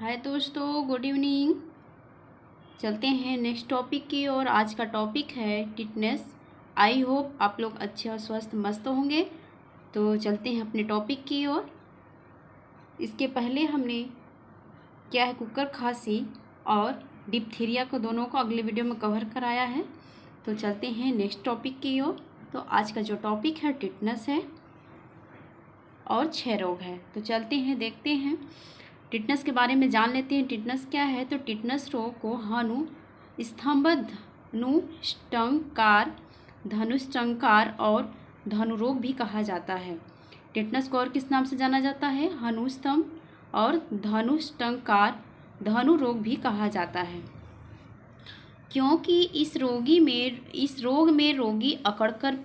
हाय दोस्तों, good evening. चलते हैं नेक्स्ट टॉपिक की और आज का टॉपिक है टिटनेस। आई होप आप लोग अच्छे और स्वस्थ मस्त होंगे। तो चलते हैं अपने टॉपिक की ओर। इसके पहले हमने क्या है कुकर खांसी और डिप्थीरिया को दोनों को अगले वीडियो में कवर कराया है। तो चलते हैं नेक्स्ट टॉपिक की ओर। तो आज का जो टॉपिक है टिटनेस है और क्षय रोग है। तो चलते हैं देखते हैं टिटनेस के बारे में जान लेते हैं। टिटनेस क्या है? तो टिटनेस रोग को धनुष्टंकार, धनुष्टंकार और धनुरोग भी कहा जाता है। टिटनेस को और किस नाम से जाना जाता है? हनुस्तंभ और धनुष्टंकार, धनुरोग भी कहा जाता है। क्योंकि इस रोग में रोगी अकड़कर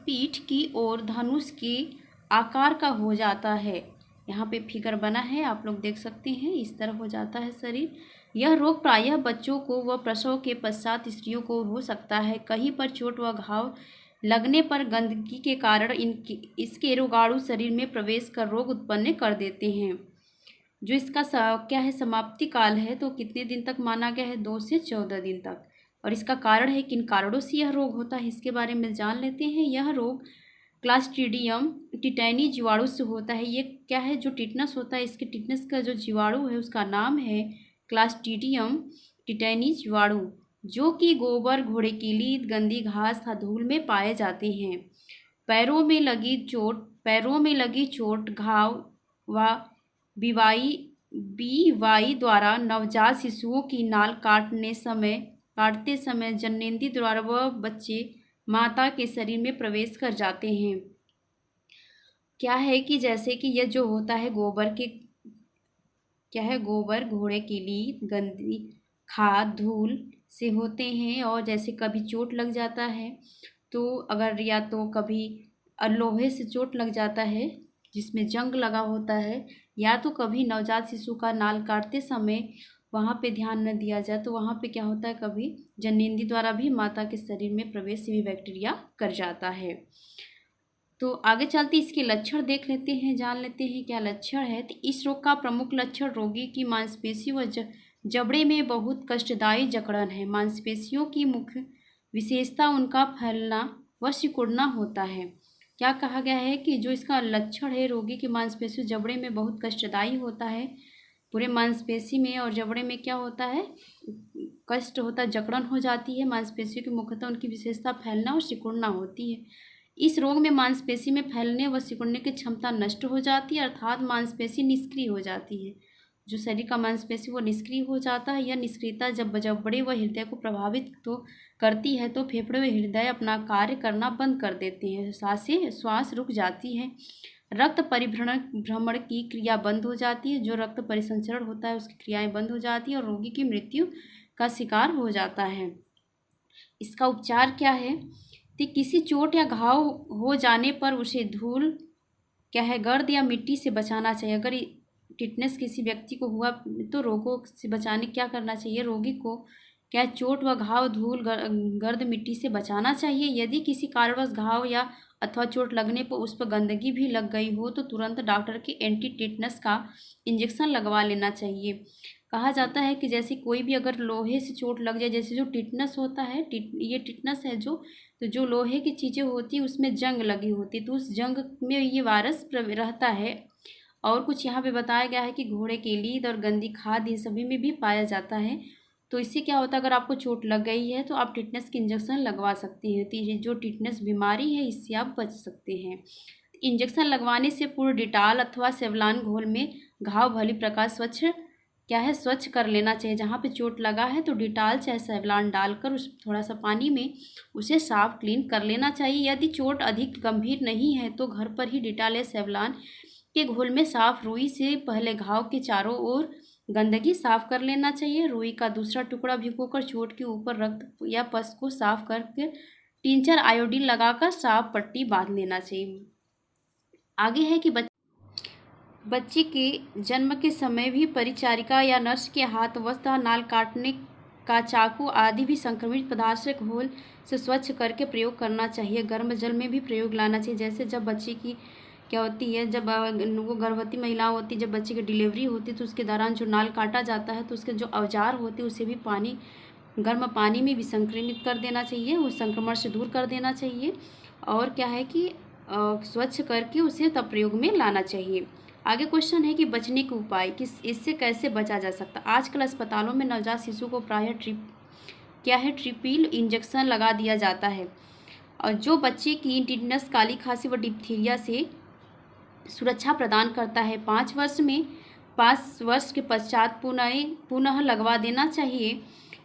पीठ की ओर धनुष के आकार का हो जाता है। यहाँ पे फिगर बना है, आप लोग देख सकते हैं। इस तरह हो जाता है शरीर। यह रोग प्रायः बच्चों को व प्रसव के पश्चात स्त्रियों को हो सकता है। कहीं पर चोट व घाव लगने पर गंदगी के कारण इसके रोगाणु शरीर में प्रवेश कर रोग उत्पन्न कर देते हैं। जो इसका क्या है समाप्ति काल है, तो कितने दिन तक माना गया है? 2 से 14 दिन तक। और इसका कारण है, किन कारणों से यह रोग होता है इसके बारे में जान लेते हैं। यह रोग क्लास्ट्रीडियम टिटैनी जीवाणु से होता है। ये क्या है? जो टिटनेस होता है, इसके टिटनेस का जो जीवाणु है उसका नाम है क्लास्ट्रीडियम टिटैनी जीवाणु, जो कि गोबर, घोड़े की लीद, गंदी घास, धूल में पाए जाते हैं। पैरों में लगी चोट, घाव व बीवाई द्वारा नवजात शिशुओं की नाल काटते समय जननेंद्रिय द्वारा वह बच्चे माता के शरीर में प्रवेश कर जाते हैं। क्या है कि जैसे कि यह जो होता है गोबर, घोड़े की लीद, गंदी खाद, धूल से होते हैं। और जैसे कभी चोट लग जाता है तो अगर या तो कभी लोहे से चोट लग जाता है जिसमें जंग लगा होता है, या तो कभी नवजात शिशु का नाल काटते समय वहाँ पे ध्यान न दिया जाए तो वहाँ पे क्या होता है, कभी जननेंद्रिय द्वारा भी माता के शरीर में प्रवेश से भी बैक्टीरिया कर जाता है। तो आगे चलते इसके लक्षण देख लेते हैं, जान लेते हैं क्या लक्षण है। तो इस रोग का प्रमुख लक्षण रोगी की मांसपेशी व जबड़े में बहुत कष्टदायी जकड़न है। मांसपेशियों की मुख्य विशेषता उनका फैलना व सिकुड़ना होता है। क्या कहा गया है कि जो इसका लक्षण है, रोगी की मांसपेशी जबड़े में बहुत कष्टदायी होता है। पूरे मांसपेशी में और जबड़े में क्या होता है? कष्ट होता है, जकड़न हो जाती है। मांसपेशियों की मुख्यतः उनकी विशेषता फैलना और सिकुड़ना होती है। इस रोग में मांसपेशी में फैलने व सिकुड़ने की क्षमता नष्ट हो जाती है, अर्थात मांसपेशी निष्क्रिय हो जाती है। जो शरीर का मांसपेशी वो निष्क्रिय हो जाता है। यह निष्क्रियता जब जबड़े व हृदय को प्रभावित तो करती है तो फेफड़े व हृदय अपना कार्य करना बंद कर देते हैं। श्वास रुक जाती है। रक्त परिभ्रमण की क्रिया बंद हो जाती है। जो रक्त परिसंचरण होता है उसकी क्रियाएं बंद हो जाती है और रोगी की मृत्यु का शिकार हो जाता है। इसका उपचार क्या है? तो किसी चोट या घाव हो जाने पर उसे धूल गर्द या मिट्टी से बचाना चाहिए। अगर टिटनेस किसी व्यक्ति को हुआ तो रोगों से बचाने क्या करना चाहिए? रोगी को चोट व घाव धूल, गर्द, मिट्टी से बचाना चाहिए। यदि किसी कारणवश घाव या अथवा चोट लगने पर उस पर गंदगी भी लग गई हो तो तुरंत डॉक्टर के एंटी टिटनेस का इंजेक्शन लगवा लेना चाहिए। कहा जाता है कि जैसे कोई भी अगर लोहे से चोट लग जाए, जैसे जो टिटनेस होता है, ये टिटनेस है जो लोहे की चीज़ें होती है उसमें जंग लगी होती है, तो उस जंग में ये वायरस रहता है। और कुछ यहाँ पे बताया गया है कि घोड़े की लीद और गंदी खाद ये सभी में भी पाया जाता है। तो इससे क्या होता है, अगर आपको चोट लग गई है तो आप टिटनेस की इंजेक्शन लगवा सकती हैं। तो ये जो टिटनेस बीमारी है इससे आप बच सकते हैं। इंजेक्शन लगवाने से पूर्व डिटॉल अथवा सेवलान घोल में घाव भली प्रकार स्वच्छ कर लेना चाहिए। जहाँ पे चोट लगा है तो डिटॉल चाहे सेवलान डालकर उस थोड़ा सा पानी में उसे साफ क्लीन कर लेना चाहिए। यदि चोट अधिक गंभीर नहीं है तो घर पर ही डिटॉल या सेवलान के घोल में साफ रुई से पहले घाव के चारों ओर गंदगी साफ कर लेना चाहिए। रुई का दूसरा टुकड़ा भिगोकर चोट के ऊपर रक्त या पस को साफ करके टिंचर आयोडीन लगाकर साफ पट्टी बांध लेना चाहिए। आगे है कि बच्चे के जन्म के समय भी परिचारिका या नर्स के हाथ वस्त्र, नाल काटने का चाकू आदि भी संक्रमित पदार्थ से घोल से स्वच्छ करके प्रयोग करना चाहिए। गर्म जल में भी प्रयोग लाना चाहिए। जैसे जब बच्चे की क्या होती है, जब वो गर्भवती महिला होती, जब बच्चे की डिलीवरी होती तो उसके दौरान जो नाल काटा जाता है तो उसके जो औजार होते हैं उसे भी पानी, गर्म पानी में भी संक्रमित कर देना चाहिए, उस संक्रमण से दूर कर देना चाहिए। और क्या है कि स्वच्छ करके उसे तब प्रयोग में लाना चाहिए। आगे क्वेश्चन है कि बचने के उपाय, किस इससे कैसे बचा जा सकता। आजकल अस्पतालों में नवजात शिशु को प्रायः ट्रिपल इंजेक्शन लगा दिया जाता है, और जो बच्चे की टिटनस, काली खांसी व डिप्थीरिया से सुरक्षा प्रदान करता है। 5 वर्ष के पश्चात पुनः लगवा देना चाहिए।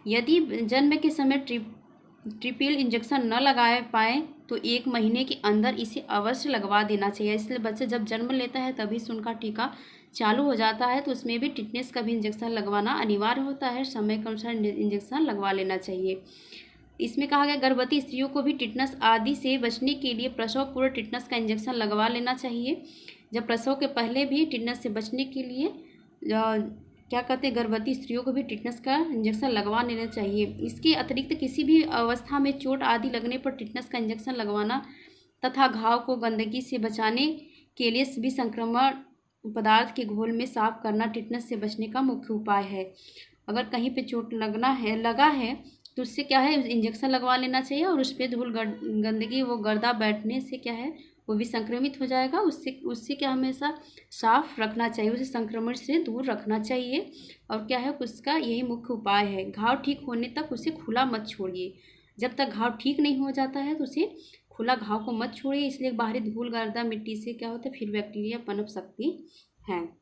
यदि जन्म के समय ट्रिपल इंजेक्शन न लगा पाए तो 1 महीने के अंदर इसे अवश्य लगवा देना चाहिए। इसलिए बच्चे जब जन्म लेता है तभी से उनका टीका चालू हो जाता है, तो उसमें भी टिटनेस का भी इंजेक्शन लगवाना अनिवार्य होता है। समय के अनुसार इंजेक्शन लगवा लेना चाहिए। इसमें कहा गया गर्भवती स्त्रियों को भी टिटनस आदि से बचने के लिए प्रसव पूर्व टिटनस का इंजेक्शन लगवा लेना चाहिए। जब प्रसव के पहले भी टिटनस से बचने के लिए क्या कहते हैं, गर्भवती स्त्रियों को भी टिटनस का इंजेक्शन लगवा लेना चाहिए। इसके अतिरिक्त किसी भी अवस्था में चोट आदि लगने पर टिटनस का इंजेक्शन लगवाना तथा घाव को गंदगी से बचाने के लिए सभी संक्रमण पदार्थ के घोल में साफ करना टिटनस से बचने का मुख्य उपाय है। अगर कहीं पे चोट लगा है तो उससे क्या है, इंजेक्शन लगवा लेना चाहिए, और उस पर धूल गंदगी वो गर्दा बैठने से क्या है वो भी संक्रमित हो जाएगा। उससे क्या हमेशा साफ रखना चाहिए, उसे संक्रमण से दूर रखना चाहिए। और क्या है उसका यही मुख्य उपाय है। घाव ठीक होने तक उसे खुला मत छोड़िए। जब तक घाव ठीक नहीं हो जाता है तो उसे खुला घाव को मत छोड़िए, इसलिए बाहरी धूल गर्दा मिट्टी से क्या होता है फिर बैक्टीरिया पनप सकती हैं।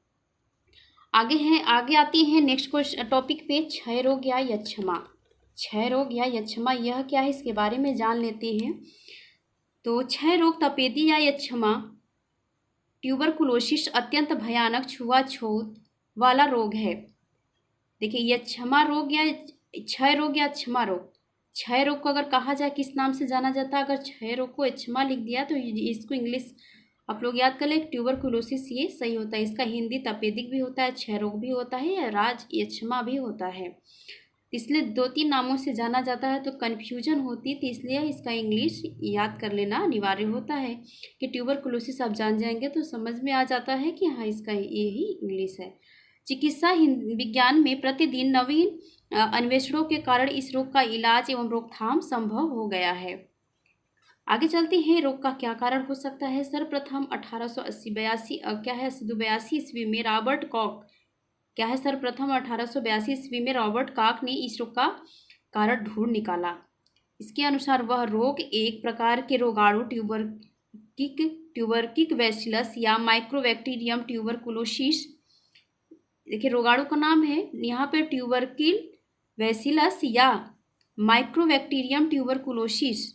आगे आती है नेक्स्ट क्वेश्चन टॉपिक पे, क्षय रोग या यक्षमा। क्षय रोग या यक्षमा यह क्या है, इसके बारे में जान लेते हैं। तो क्षय रोग, तपेदी या यक्षमा, ट्यूबरकुलोसिस अत्यंत भयानक छुआछूत वाला रोग है। देखिए यक्षमा रोग या क्षय रोग या यक्षमा रोग। क्षय रोग को अगर कहा जाए किस नाम से जाना जाता है, अगर क्षय रोग को यक्षमा लिख दिया तो इसको इंग्लिश आप लोग याद कर ले, ट्यूबरकुलोसिस ये सही होता है। इसका हिंदी तपेदिक भी होता है, क्षय रोग भी होता है, या राज यक्षमा भी होता है। इसलिए 2-3 नामों से जाना जाता है तो कन्फ्यूजन होती है, तो इसलिए इसका इंग्लिश याद कर लेना अनिवार्य होता है। कि ट्यूबरकुलोसिस आप जान जाएंगे तो समझ में आ जाता है कि हाँ इसका यही इंग्लिश है। चिकित्सा विज्ञान में प्रतिदिन नवीन अन्वेषणों के कारण इस रोग का इलाज एवं रोकथाम संभव हो गया है। आगे चलते हैं, रोग का क्या कारण हो सकता है। सर्वप्रथम 1882 ईस्वी में रॉबर्ट कॉक क्या है, सर्वप्रथम 1882 ईस्वी में रॉबर्ट कॉक ने इस रोग का कारण ढूंढ निकाला। इसके अनुसार वह रोग एक प्रकार के रोगाणु ट्यूबरकिक बैसिलस या माइक्रोबैक्टीरियम ट्यूबरकुलोसिस, देखिए रोगाणु का नाम है यहाँ पे ट्यूबरकिल बैसिलस या माइक्रोबैक्टीरियम ट्यूबरकुलोसिस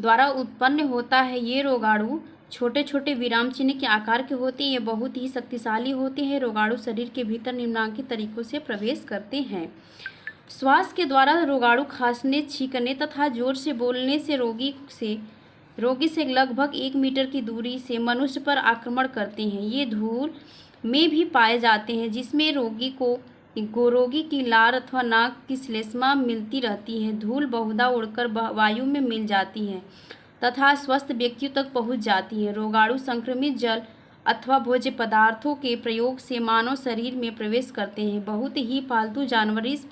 द्वारा उत्पन्न होता है। ये रोगाणु छोटे छोटे विराम चिन्ह के आकार के होते हैं। ये बहुत ही शक्तिशाली होते हैं। रोगाणु शरीर के भीतर निम्नलिखित तरीकों से प्रवेश करते हैं। श्वास के द्वारा रोगाणु खांसने, छींकने तथा जोर से बोलने से रोगी से लगभग 1 मीटर की दूरी से मनुष्य पर आक्रमण करते हैं। ये धूल में भी पाए जाते हैं, जिसमें रोगी की लार अथवा नाक की श्लेष्मा मिलती रहती है। धूल बहुधा उड़कर वायु में मिल जाती है तथा स्वस्थ व्यक्तियों तक पहुंच जाती है। रोगाणु संक्रमित जल अथवा भोज्य पदार्थों के प्रयोग से मानव शरीर में प्रवेश करते हैं। बहुत ही पालतू जानवर इस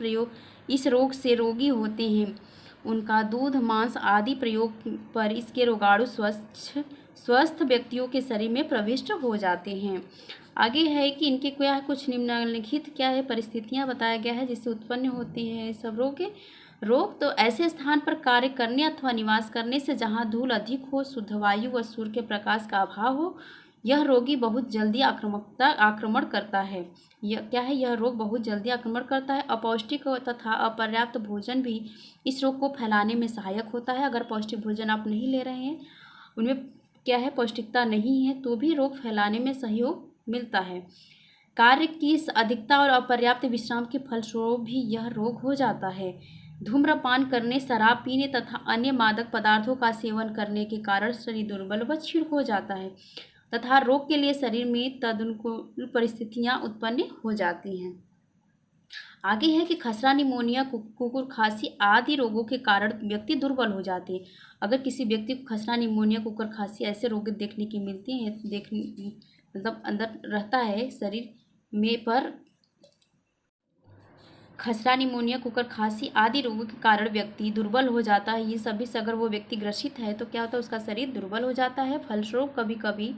रोग से रोगी होते हैं। उनका दूध, मांस आदि प्रयोग पर इसके रोगाणु स्वस्थ व्यक्तियों के शरीर में प्रविष्ट हो जाते हैं। आगे है कि इनके क्या कुछ निम्नलिखित क्या है परिस्थितियां बताया गया है जिससे उत्पन्न होते हैं सब रोग। तो ऐसे स्थान पर कार्य करने अथवा निवास करने से जहां धूल अधिक हो, शुद्ध वायु व सूर्य के प्रकाश का अभाव हो, यह रोगी बहुत जल्दी आक्रमण करता है। यह रोग बहुत जल्दी आक्रमण करता है। अपौष्टिक तथा अपर्याप्त भोजन भी इस रोग को फैलाने में सहायक होता है। अगर पौष्टिक भोजन आप नहीं ले रहे हैं, उनमें क्या है पौष्टिकता नहीं है, तो भी रोग फैलाने में सहयोग मिलता है। कार्य की अधिकता और अपर्याप्त विश्राम के फलस्वरूप भी यह रोग हो जाता है। धूम्रपान करने, शराब पीने तथा अन्य मादक पदार्थों का सेवन करने के कारण शरीर दुर्बल व क्षीण हो जाता है तथा रोग के लिए शरीर में तदनुकूल परिस्थितियां उत्पन्न हो जाती हैं। आगे है कि खसरा, निमोनिया, कुकुर खांसी आदि रोगों के कारण व्यक्ति दुर्बल हो जाते हैं। अगर किसी व्यक्ति को खसरा, निमोनिया, कुकुर खांसी ऐसे रोग देखने की मिलते हैं, मतलब अंदर रहता है शरीर में, पर खसरा, निमोनिया, कुकर खांसी आदि रोगों के कारण व्यक्ति दुर्बल हो जाता है। ये सभी से अगर वो व्यक्ति ग्रसित है तो क्या होता है, उसका शरीर दुर्बल हो जाता है। फलस्वरूप कभी कभी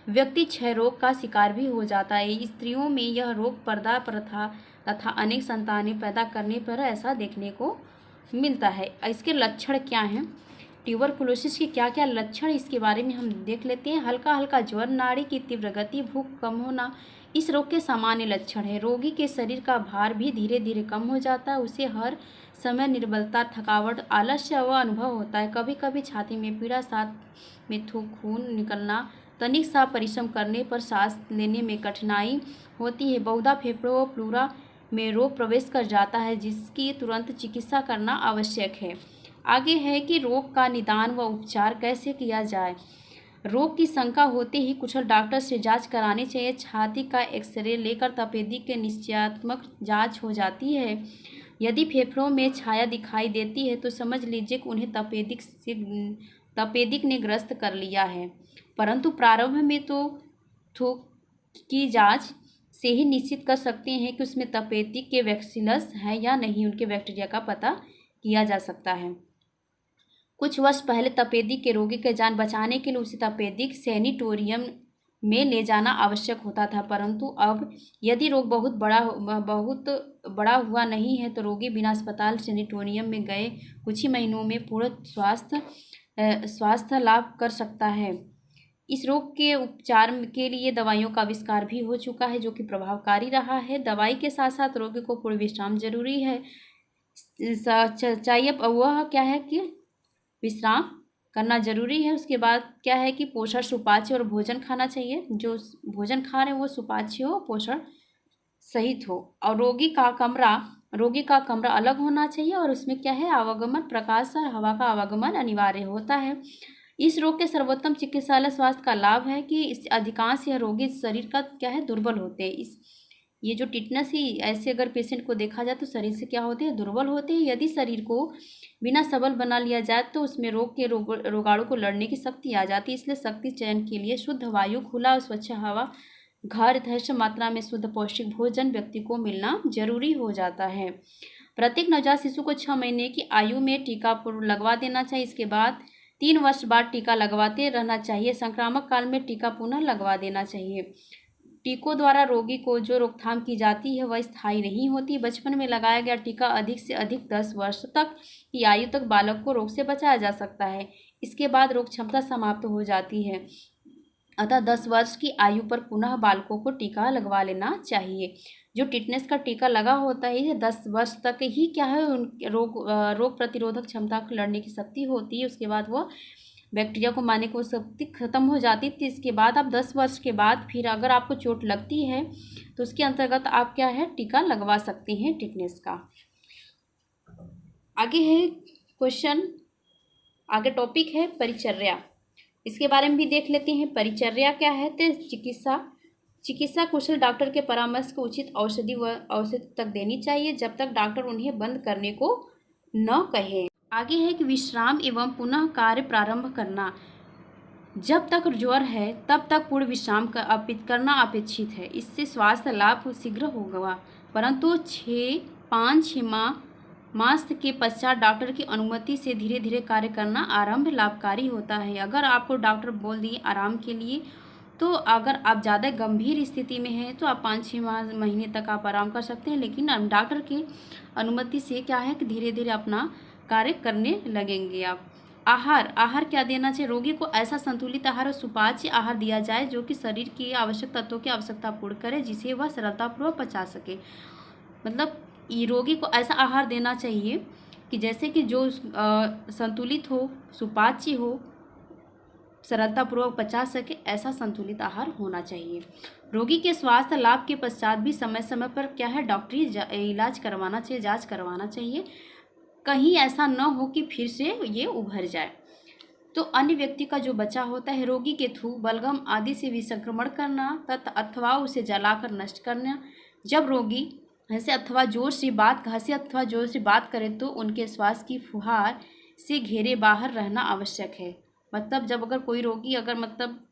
व्यक्ति क्षय रोग का शिकार भी हो जाता है। स्त्रियों में यह रोग पर्दा प्रथा तथा अनेक संतानें पैदा करने पर ऐसा देखने को मिलता है। इसके लक्षण क्या हैं? ट्यूबरकुलोसिस के क्या क्या लक्षण, इसके बारे में हम देख लेते हैं। हल्का हल्का ज्वर, नाड़ी की तीव्र गति, भूख कम होना इस रोग के सामान्य लक्षण है। रोगी के शरीर का भार भी धीरे धीरे कम हो जाता है। उसे हर समय निर्बलता, थकावट, आलस्य व अनुभव होता है। कभी कभी छाती में पीड़ा, साथ में थूक, खून निकलना, तनिक सा परिश्रम करने पर सांस लेने में कठिनाई होती है। बहुधा फेफड़ों व प्लूरा में रोग प्रवेश कर जाता है, जिसकी तुरंत चिकित्सा करना आवश्यक है। आगे है कि रोग का निदान व उपचार कैसे किया जाए। रोग की शंका होते ही कुशल डॉक्टर से जांच करानी चाहिए। छाती का एक्सरे लेकर तपेदिक के निश्चयात्मक जांच हो जाती है। यदि फेफड़ों में छाया दिखाई देती है तो समझ लीजिए कि उन्हें तपेदिक ने ग्रस्त कर लिया है। परंतु प्रारंभ में तो थूक की जांच से ही निश्चित कर सकते हैं कि उसमें तपेदिक के बैक्सीलस है या नहीं, उनके बैक्टीरिया का पता किया जा सकता है। कुछ वर्ष पहले तपेदिक के रोगी की जान बचाने के लिए उसे तपेदिक सैनिटोरियम में ले जाना आवश्यक होता था, परंतु अब यदि रोग बहुत बड़ा हुआ नहीं है तो रोगी बिना अस्पताल सैनिटोरियम में गए कुछ ही महीनों में पूर्ण स्वास्थ्य लाभ कर सकता है। इस रोग के उपचार के लिए दवाइयों का आविष्कार भी हो चुका है, जो कि प्रभावकारी रहा है। दवाई के साथ साथ रोगी को पूर्ण विश्राम जरूरी है। चाहिए वह क्या है कि विश्राम करना जरूरी है। उसके बाद क्या है कि पोषण, सुपाच्य और भोजन खाना चाहिए। जो भोजन खा रहे हैं वो सुपाच्य हो, पोषण सहित हो। और रोगी का कमरा अलग होना चाहिए और उसमें क्या है, आवागमन, प्रकाश और हवा का आवागमन अनिवार्य होता है। इस रोग के सर्वोत्तम चिकित्सालय स्वास्थ्य का लाभ है कि इस अधिकांश यह रोगी शरीर का क्या है, दुर्बल होते हैं। ये जो टिटनस ही ऐसे अगर पेशेंट को देखा जाए तो शरीर से क्या होते हैं, दुर्बल होते हैं। यदि शरीर को बिना सबल बना लिया जाए तो उसमें रोगाणु को लड़ने की शक्ति आ जाती है। इसलिए शक्ति चयन के लिए शुद्ध वायु, खुला और स्वच्छ हवा, घर, यथेष्ट मात्रा में शुद्ध पौष्टिक भोजन व्यक्ति को मिलना जरूरी हो जाता है। प्रत्येक नवजात शिशु को 6 महीने की आयु में टीका लगवा देना चाहिए। इसके बाद 3 वर्ष बाद टीका लगवाते रहना चाहिए। संक्रामक काल में टीका पुनः लगवा देना चाहिए। टीकों द्वारा रोगी को जो रोकथाम की जाती है वह स्थायी नहीं होती। बचपन में लगाया गया टीका अधिक से अधिक 10 वर्ष तक की आयु तक बालक को रोग से बचाया जा सकता है। इसके बाद रोग क्षमता समाप्त हो जाती है। अतः 10 वर्ष की आयु पर पुनः बालकों को टीका लगवा लेना चाहिए। जो टिटनेस का टीका लगा होता है ये 10 वर्ष तक ही क्या है, रोग प्रतिरोधक क्षमता को लड़ने की शक्ति होती है। उसके बाद वह बैक्टीरिया को मारने की शक्ति खत्म हो जाती थी। इसके बाद आप 10 वर्ष के बाद फिर अगर आपको चोट लगती है तो उसके अंतर्गत आप क्या है, टीका लगवा सकते हैं टिटनेस का। आगे है क्वेश्चन, आगे टॉपिक है परिचर्या। इसके बारे में भी देख लेते हैं। परिचर्या क्या है, तो चिकित्सा कुशल डॉक्टर के परामर्श को उचित औषधि तक देनी चाहिए जब तक डॉक्टर उन्हें बंद करने को न कहे। आगे है कि विश्राम एवं पुनः कार्य प्रारंभ करना। जब तक ज्वर है तब तक पूर्ण विश्राम करना अपेक्षित है। इससे स्वास्थ्य लाभ शीघ्र होगा, परंतु 5-6 मास के पश्चात डॉक्टर की अनुमति से धीरे धीरे कार्य करना आरंभ लाभकारी होता है। अगर आपको डॉक्टर बोल दिए आराम के लिए, तो अगर आप ज़्यादा गंभीर स्थिति में हैं तो आप 5-6 महीने तक आप आराम कर सकते हैं, लेकिन डॉक्टर की अनुमति से क्या है कि धीरे धीरे अपना कार्य करने लगेंगे आप। आहार क्या देना चाहिए, रोगी को ऐसा संतुलित आहार और सुपाच्य आहार दिया जाए जो कि शरीर की आवश्यक तत्वों की आवश्यकता पूर्ण करे, जिसे वह सरलतापूर्वक पचा सके। मतलब रोगी को ऐसा आहार देना चाहिए कि जैसे कि जो संतुलित हो, सुपाच्य हो, सरलतापूर्वक पचा सके, ऐसा संतुलित आहार होना चाहिए। रोगी के स्वास्थ्य लाभ के पश्चात भी समय समय पर क्या है, डॉक्टरी इलाज करवाना चाहिए, जांच करवाना चाहिए, कहीं ऐसा न हो कि फिर से ये उभर जाए। तो अन्य व्यक्ति का जो बचा होता है, रोगी के थूक, बलगम आदि से विसंक्रमण करना अथवा उसे जलाकर नष्ट करना। जब रोगी हंसे अथवा जोर से बात करें तो उनके श्वास की फुहार से घेरे बाहर रहना आवश्यक है। मतलब जब अगर कोई रोगी अगर मतलब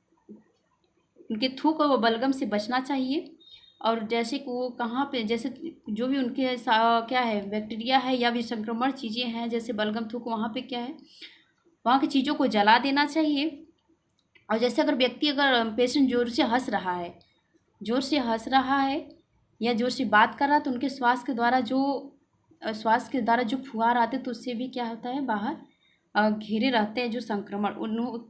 उनके थूक और वो बलगम से बचना चाहिए। और जैसे कि वो कहाँ पे जैसे जो भी उनके क्या है बैक्टीरिया है या भी संक्रमण चीज़ें हैं जैसे बलगम थूक, वहाँ पे क्या है वहाँ की चीज़ों को जला देना चाहिए। और जैसे अगर पेशेंट जोर से हंस रहा है या जोर से बात कर रहा है तो उनके श्वास के द्वारा जो फुहार आते तो उससे भी क्या होता है बाहर घेरे रहते हैं जो संक्रमण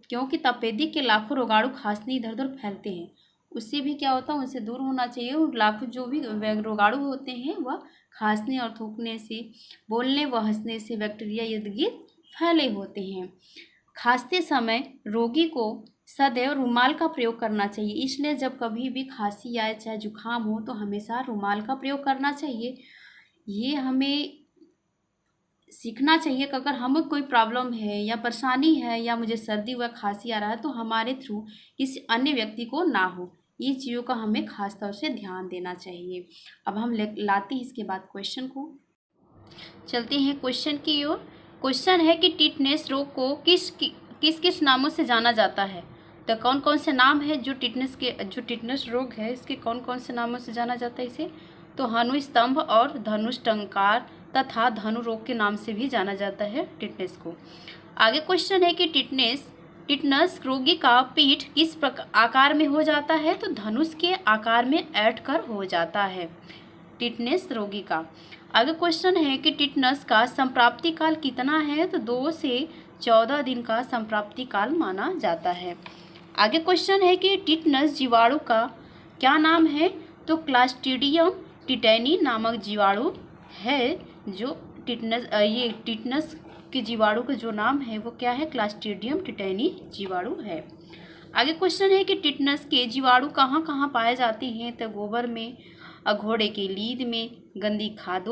क्योंकि तपेदिक के लाखों रोगाणु खांसने इधर उधर फैलते हैं, उससे भी क्या होता है उनसे दूर होना चाहिए। और लाखों जो भी रोगाणु होते हैं वह खांसने और थूकने से, बोलने व हंसने से बैक्टीरिया इर्द गिर्द फैले होते हैं। खांसते समय रोगी को सदैव रुमाल का प्रयोग करना चाहिए। इसलिए जब कभी भी खांसी आए चाहे जुकाम हो तो हमेशा रुमाल का प्रयोग करना चाहिए। ये हमें सीखना चाहिए कि अगर हमें कोई प्रॉब्लम है या परेशानी है या मुझे सर्दी व खांसी आ रहा है तो हमारे थ्रू किसी अन्य व्यक्ति को ना हो, ये चीज़ों का हमें खास तौर से ध्यान देना चाहिए। अब हम लाते हैं इसके बाद क्वेश्चन को, चलते हैं क्वेश्चन की ओर। क्वेश्चन है कि टिटनेस रोग को किस किस नामों से जाना जाता है। तो कौन कौन से नाम है जो टिटनेस रोग है इसके कौन कौन से नामों से जाना जाता है इसे। तो हनु स्तंभ और धनुष टंकार तथा धनु रोग के नाम से भी जाना जाता है टिटनेस को। आगे क्वेश्चन है कि टिटनस रोगी का पीठ किस आकार में हो जाता है। तो धनुष के आकार में ऐंठ कर हो जाता है टिटनेस रोगी का। आगे क्वेश्चन है कि टिटनस का संप्राप्ति काल कितना है। तो 2 से 14 दिन का संप्राप्ति काल माना जाता है। आगे क्वेश्चन है कि टिटनस जीवाणु का क्या नाम है। तो क्लास्ट्रीडियम टिटेनी नामक जीवाणु है जो टिटनस के जीवाणु का जो नाम है वो क्या है, क्लास्ट्रीडियम टिटेनी जीवाणु है। आगे क्वेश्चन है कि टिटनस के जीवाणु कहाँ कहाँ पाए जाते हैं। तो गोबर में, घोड़े के लीद में, गंदी खाद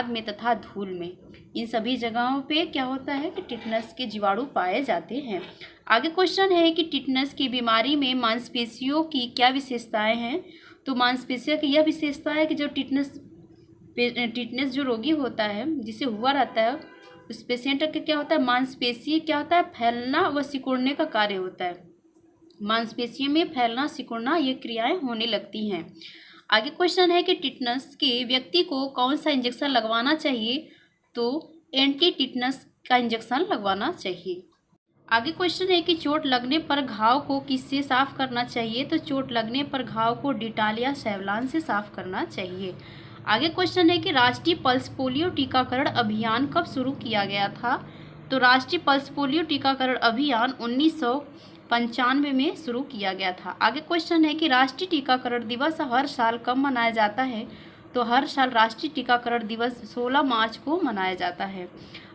में तथा धूल में, इन सभी जगहों पे क्या होता है कि टिटनस के जीवाणु पाए जाते हैं। आगे क्वेश्चन है कि टिटनस की बीमारी में मांसपेशियों की क्या विशेषताएं हैं। तो मांसपेशियों की यह विशेषता है कि जो टिटनेस जो रोगी होता है जिसे हुआ रहता है उस पेशेंट का क्या होता है, मांसपेशी क्या होता है, फैलना व सिकुड़ने का कार्य होता है। मांसपेशियों में फैलना सिकुड़ना ये क्रियाएं होने लगती हैं। आगे क्वेश्चन है कि टिटनस के व्यक्ति को कौन सा इंजेक्शन लगवाना चाहिए। तो एंटी टिटनस का इंजेक्शन लगवाना चाहिए। आगे क्वेश्चन है कि चोट लगने पर घाव को किससे साफ करना चाहिए। तो चोट लगने पर घाव को डिटॉल या सेवलॉन से साफ करना चाहिए। आगे क्वेश्चन है कि राष्ट्रीय पल्स पोलियो टीकाकरण अभियान कब शुरू किया गया था। तो राष्ट्रीय पल्स पोलियो टीकाकरण अभियान 1995 में शुरू किया गया था। आगे क्वेश्चन है कि राष्ट्रीय टीकाकरण दिवस हर साल कब मनाया जाता है। तो हर साल राष्ट्रीय टीकाकरण दिवस 16 मार्च को मनाया जाता है।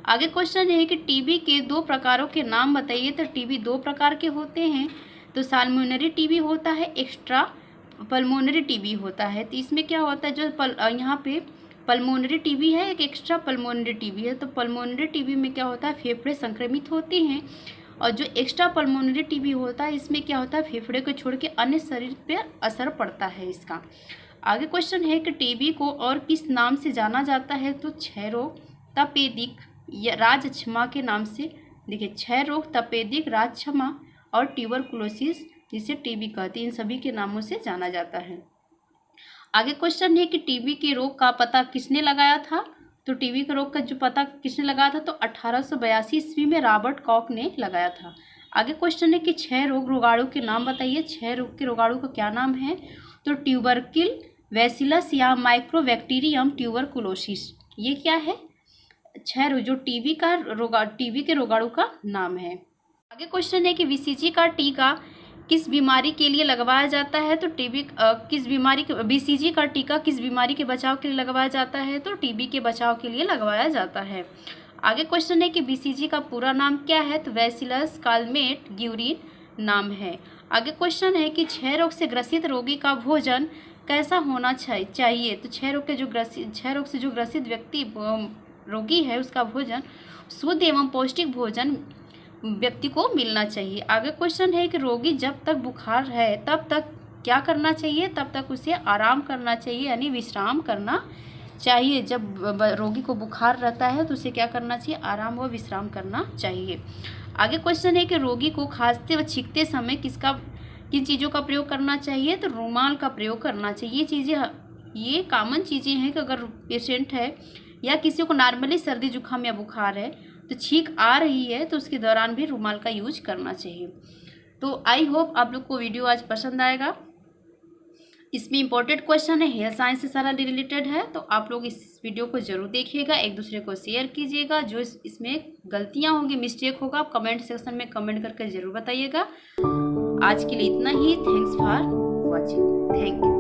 आगे क्वेश्चन है कि टीबी के 2 प्रकारों के नाम बताइए। तो टीबी 2 प्रकार के होते हैं। तो साल्मोनरी टीबी होता है, एक्स्ट्रा पल्मोनरी टीबी होता है। तो इसमें क्या होता है, जो यहाँ पे पल्मोनरी टीबी है, एक एक्स्ट्रा पल्मोनरी टीबी है। तो पल्मोनरी टीबी में क्या होता है, फेफड़े संक्रमित होते हैं। और जो एक्स्ट्रा पल्मोनरी टीबी होता है इसमें क्या होता है, फेफड़े को छोड़ के अन्य शरीर पर असर पड़ता है इसका। आगे क्वेश्चन है कि टीबी को और किस नाम से जाना जाता है। तो क्षय रोग, तपेदिक या राजक्षमा के नाम से, देखिए क्षय रोग, तपेदिक, राजक्षमा और ट्यूबरकुलोसिस जिसे टीबी कहते हैं, इन सभी के नामों से जाना जाता है। आगे क्वेश्चन है कि टीबी के रोग का पता किसने लगाया था। तो टीबी के रोग का जो पता किसने लगाया था। तो 1882 ईस्वी में रॉबर्ट कॉक ने लगाया था। आगे क्वेश्चन है कि क्षय रोगाणु के नाम बताइए। क्षय रोग के रोगाणु का क्या नाम है। तो ट्यूबरकिल, बैसिलस या माइक्रोबैक्टीरियम ट्यूबरकुलोसिस, ये क्या है, क्षय रोग जो टीबी के रोगाणु का नाम है। आगे क्वेश्चन है कि बीसीजी का टीका किस बीमारी के लिए लगवाया जाता है। तो बीसीजी का टीका किस बीमारी के बचाव के लिए लगवाया जाता है। तो टीबी के बचाव के लिए लगवाया जाता है। आगे क्वेश्चन है कि बीसीजी का पूरा नाम क्या है। तो बैसिलस कालमेट ग्यूरिन नाम है। आगे क्वेश्चन है कि क्षय रोग से ग्रसित रोगी का भोजन कैसा होना चाहिए। तो क्षय रोग से जो ग्रसित व्यक्ति रोगी है उसका भोजन शुद्ध एवं पौष्टिक भोजन व्यक्ति को मिलना चाहिए। आगे क्वेश्चन है कि रोगी जब तक बुखार है तब तक क्या करना चाहिए, तब तक उसे आराम करना चाहिए, यानी विश्राम करना चाहिए। जब रोगी को बुखार रहता है तो उसे क्या करना चाहिए, आराम व विश्राम करना चाहिए। आगे क्वेश्चन है कि रोगी को खांसते व छींकते समय किन चीज़ों का प्रयोग करना चाहिए, तो रुमाल का प्रयोग करना चाहिए। ये कॉमन चीज़ें हैं कि अगर पेशेंट है या किसी को नॉर्मली सर्दी जुकाम या बुखार है तो छींक आ रही है तो उसके दौरान भी रुमाल का यूज करना चाहिए। तो आई होप आप लोग को वीडियो आज पसंद आएगा। इसमें इंपॉर्टेंट क्वेश्चन है, हेयर साइंस से सारा रिलेटेड है, तो आप लोग इस वीडियो को जरूर देखिएगा, एक दूसरे को शेयर कीजिएगा। जो इसमें गलतियां होंगी, मिस्टेक होगा, आप कमेंट सेक्शन में कमेंट करके जरूर बताइएगा। आज के लिए इतना ही। Thanks for watching. Thank you.